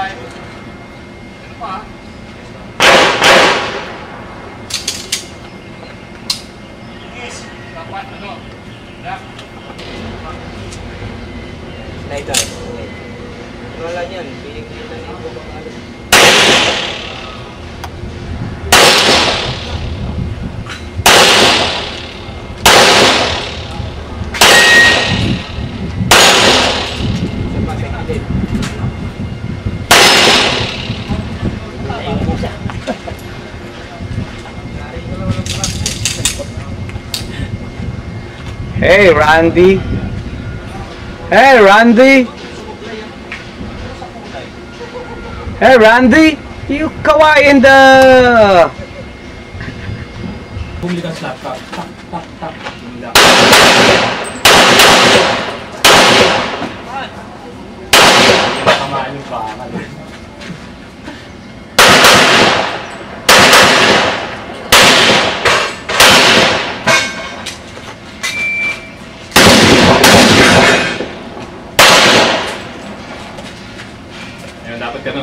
Ano pa? Yes. Dapat ano? Dak. Slider. Wala niyan. Piling-piling na ito bang alas. Hey, Randy. Hey, Randy. Hey, Randy. You kawaii in the... Bumili ka sa laptop. Tak, tak, tak. Tamaan yung bakal. Dapat ka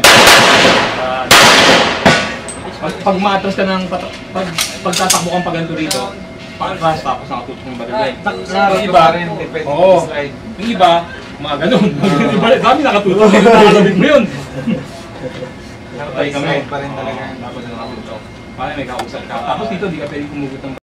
pag maatras ka ng pagtatakbo kang paganto rito, pag-atras tapos nakatutok ng baril. Yung iba, oo. Yung iba, mga ganun. Dami nakatutok. Nakakabit mo yun. Nakatay kami. Dapat na nakatutok. Parang may kausap ka. Tapos dito, di ka pwedeng kumugot ng